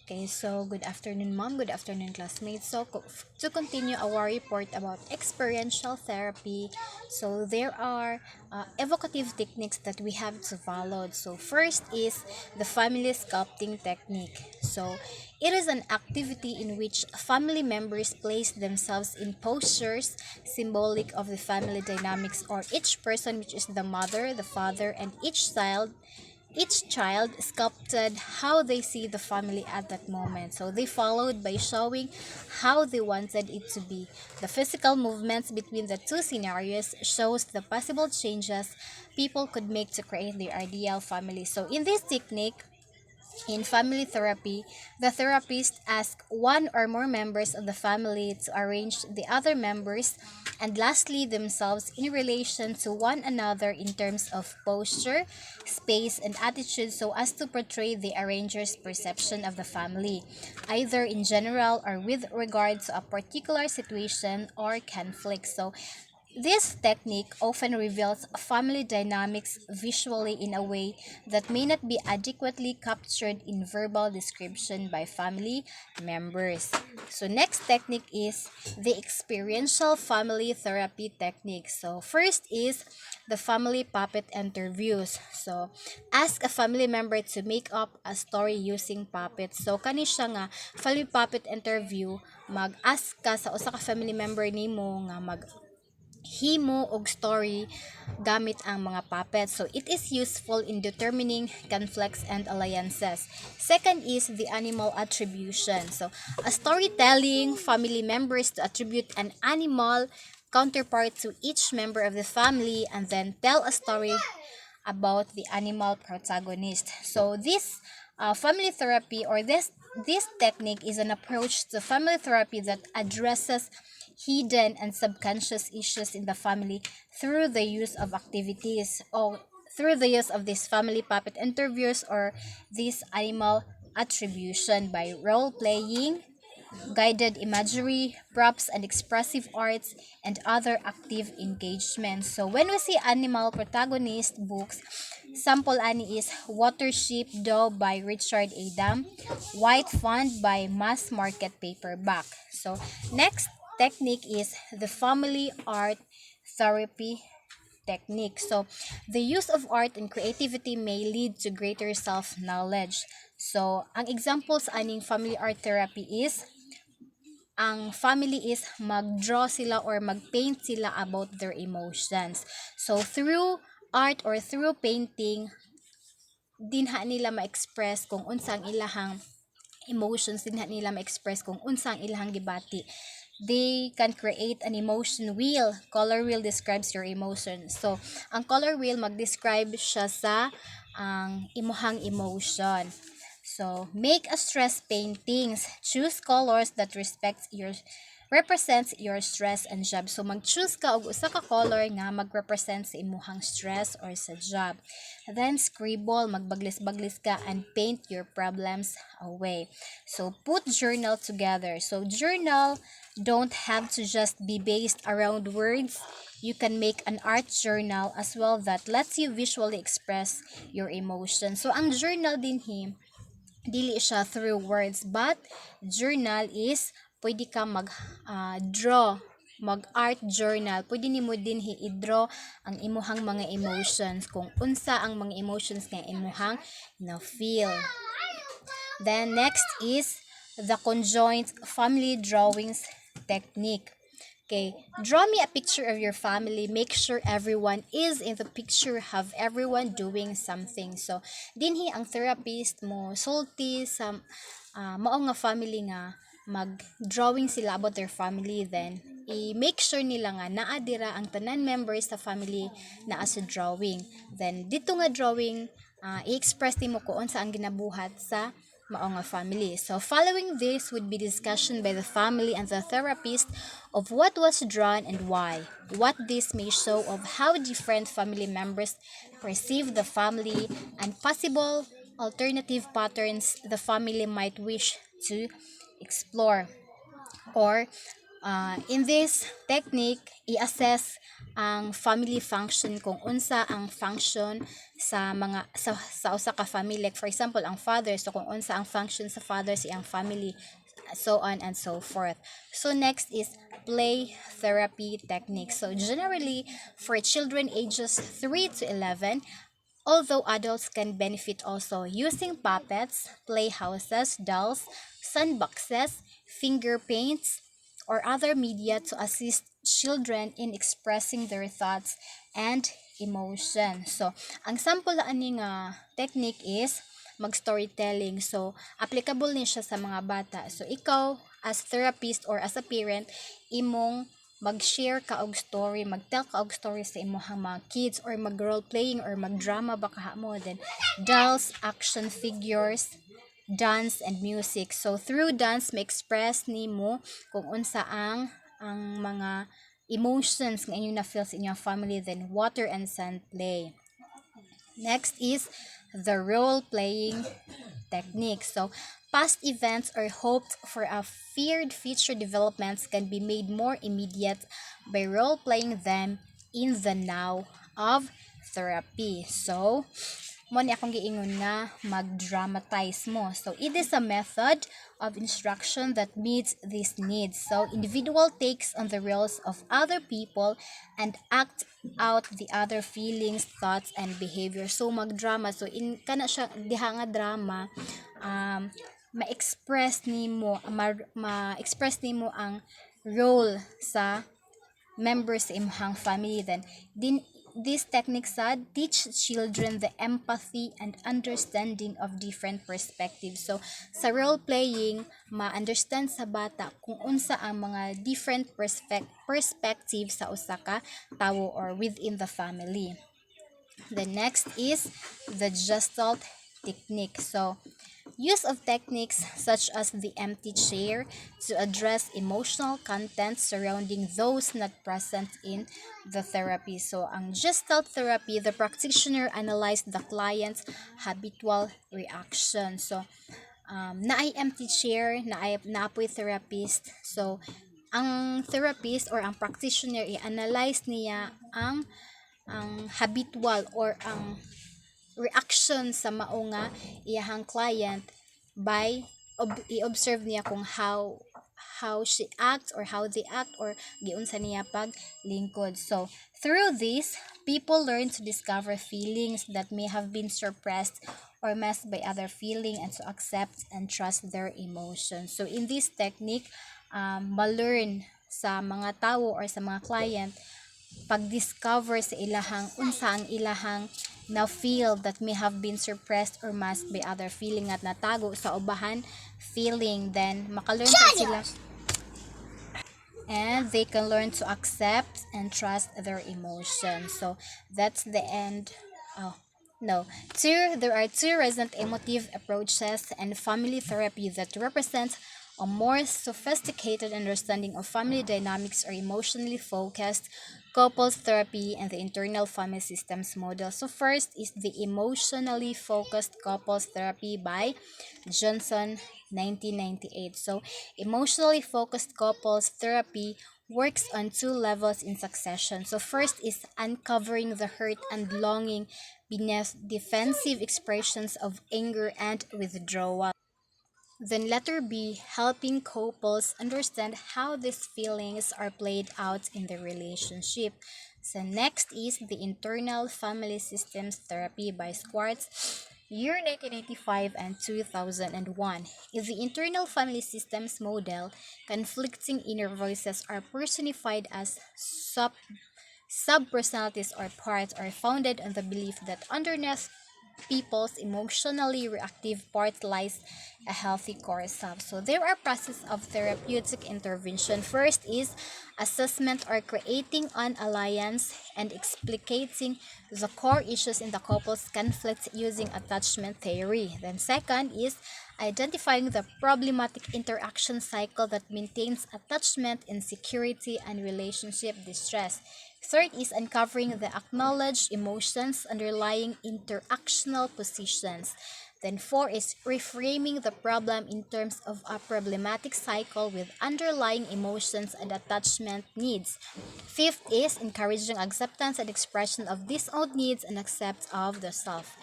Okay, so good afternoon, mom. Good afternoon, classmates. So, to continue our report about experiential therapy, so there are evocative techniques that we have to follow. So, first is the family sculpting technique. So, it is an activity in which family members place themselves in postures symbolic of the family dynamics, or each person, which is the mother, the father, and each child sculpted how they see the family at that moment. So they followed by showing how they wanted it to be. The physical movements between the two scenarios shows the possible changes people could make to create their ideal family. So in this technique, in family therapy, the therapist asks one or more members of the family to arrange the other members and lastly themselves in relation to one another in terms of posture, space, and attitude so as to portray the arranger's perception of the family, either in general or with regard to a particular situation or conflict. So this technique often reveals family dynamics visually in a way that may not be adequately captured in verbal description by family members. So next technique is the experiential family therapy technique. So first is the family puppet interviews. So ask a family member to make up a story using puppets. So kani siya nga family puppet interview, mag-ask ka sa usa ka family member nimo nga himo og story gamit ang mga puppets. So it is useful in determining conflicts and alliances. Second is the animal attribution. So a storytelling family members to attribute an animal counterpart to each member of the family and then tell a story about the animal protagonist. So this family therapy, or this technique is an approach to family therapy that addresses hidden and subconscious issues in the family through the use of activities or through the use of these family puppet interviews or this animal attribution by role playing, guided imagery, props, and expressive arts, and other active engagements. So when we see animal protagonist books, sample ani is Watership Doe by Richard Adam, White Font by Mass Market Paperback. So next technique is the family art therapy technique. So, the use of art and creativity may lead to greater self-knowledge. So, ang examples aning family art therapy is ang family is mag-draw sila or mag-paint sila about their emotions. So, through art or through painting, dinha nila ma-express kung unsang ilahang emotions, dinha nila ma-express kung unsang ilahang gibati. They can create an emotion wheel. Color wheel describes your emotions. So, ang color wheel mag-describe siya sa ang imuhang emotion. So, make a stress paintings. Choose colors that represents your stress and job. So, mag-choose ka og usa ka color nga mag-represent sa imuhang stress or sa job. Then, scribble, magbaglis-baglis ka and paint your problems away. So, put journal together. So, journal don't have to just be based around words. You can make an art journal as well that lets you visually express your emotions. So, ang journal din dili siya through words, but journal is pwede ka draw, mag-art journal. Pwede nimo din i-draw ang imuhang mga emotions, kung unsa ang mga emotions nga imuhang na feel. Then next is the conjoint family drawings technique. Okay, draw me a picture of your family. Make sure everyone is in the picture. Have everyone doing something. So, dinhi ang therapist mo sulti sa mao nga family nga mag-drawing sila about their family. Then, i-make sure nila nga naa dira ang tanan members sa family naa sa drawing. Then, dito nga drawing, i-express nimo kung unsa ang ginabuhat sa mao nga family. So, following this would be discussion by the family and the therapist of what was drawn and why. What this may show of how different family members perceive the family and possible alternative patterns the family might wish to explore or In this technique, i-assess ang family function kung unsa ang function sa usa ka family. Like for example, ang father, so kung unsa ang function sa father sa iyang family, so on and so forth. So next is play therapy technique. So generally for children ages 3 to 11, although adults can benefit also using puppets, playhouses, dolls, sandboxes, finger paints, or other media to assist children in expressing their thoughts and emotions. So, ang sample ani nga technique is mag-storytelling. So, applicable ni siya sa mga bata. So, ikaw as therapist or as a parent, imong mag-share ka og story, mag-tell ka og story sa imong mga kids or mag-role playing or mag-drama baka mo then dolls, action figures, dance and music. So through dance ma-express nimo kung unsa ang mga emotions nga inyo na feel sa inyong family, then water and sand play. Next is the role playing technique. So, past events or hoped for a feared future developments can be made more immediate by role playing them in the now of therapy. So, mo ni akong giingon nga mag-dramatize mo. So, it is a method of instruction that meets these needs. So, individual takes on the roles of other people and act out the other feelings, thoughts, and behavior. So, mag-drama. So, in kana siya diha nga drama, ma-express nimo ang role sa members sa imong family. Then these techniques teach children the empathy and understanding of different perspectives. So sa role playing, ma-understand sa bata kung unsa ang mga different perspective sa usa ka tawo or within the family. The next is the gestalt technique. So use of techniques such as the empty chair to address emotional content surrounding those not present in the therapy. So, ang Gestalt therapy, the practitioner analyzed the client's habitual reaction. So, naay empty chair, naapoy therapist. So, ang therapist or ang practitioner i-analyze niya ang habitual or ang reaction sa mao nga iyahang client by i-observe niya kung how she acts or how they act or giunsa niya pag lingkod. So through this, people learn to discover feelings that may have been suppressed or masked by other feeling and to accept and trust their emotions. So in this technique, ma-learn sa mga tao or sa mga client pag-discover sa ilahang unsa ang ilahang na feel that may have been suppressed or masked by other feeling at natago sa ubahan feeling, then makalearn sila and they can learn to accept and trust their emotions. So that's the end. Oh no, there are two resonant emotive approaches and family therapy that represent a more sophisticated understanding of family dynamics or emotionally focused couples therapy and the internal family systems model. So first is the emotionally focused couples therapy by Johnson 1998. So emotionally focused couples therapy works on two levels in succession. So first is uncovering the hurt and longing beneath defensive expressions of anger and withdrawal. Then letter B, helping couples understand how these feelings are played out in the relationship. So next is the internal family systems therapy by Swartz, year 1985 and 2001. In the internal family systems model, conflicting inner voices are personified as subpersonalities or parts are founded on the belief that underneath people's emotionally reactive part lies a healthy core self. So there are processes of therapeutic intervention. First is assessment or creating an alliance and explicating the core issues in the couple's conflict using attachment theory. Then second is identifying the problematic interaction cycle that maintains attachment, insecurity, and relationship distress. Third is uncovering the acknowledged emotions underlying interactional positions. Then 4 is reframing the problem in terms of a problematic cycle with underlying emotions and attachment needs. Fifth is encouraging acceptance and expression of these own needs and accept of the self.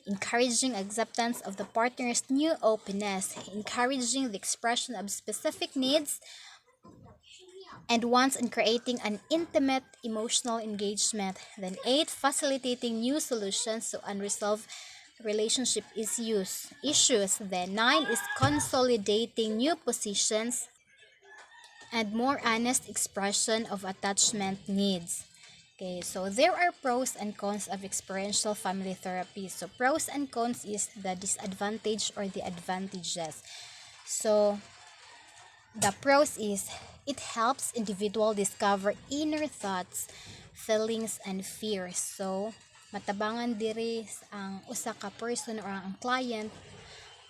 Encouraging acceptance of the partner's new openness, encouraging the expression of specific needs and wants and creating an intimate emotional engagement. Then 8, facilitating new solutions to unresolved relationship issues. Then 9 is consolidating new positions and more honest expression of attachment needs. Okay, so there are pros and cons of experiential family therapy. So pros and cons is the disadvantage or the advantages. So the pros is it helps individual discover inner thoughts, feelings, and fears. So matabangan diri ang usa ka person or ang client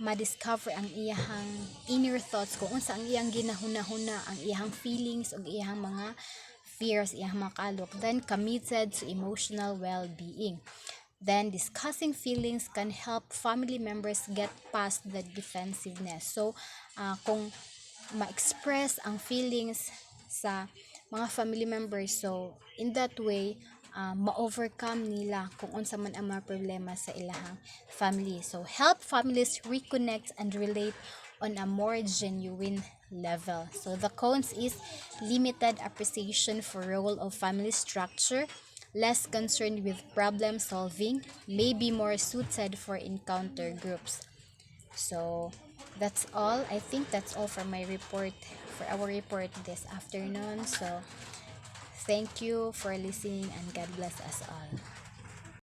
ma-discover ang iyang inner thoughts kung unsa ang iyang ginahuna-huna, ang iyang feelings ug iyang mga fears, iyang mga kalok. Then committed to emotional well-being. Then discussing feelings can help family members get past the defensiveness. So kung ma-express ang feelings sa mga family members, so in that way ma-overcome nila kung unsa man ang mga problema sa ilahang family. So help families reconnect and relate on a more genuine level. So the cons is limited appreciation for role of family structure, less concerned with problem solving, may be more suited for encounter groups. So that's all. I think that's all for my report, for our report this afternoon. So thank you for listening and God bless us all.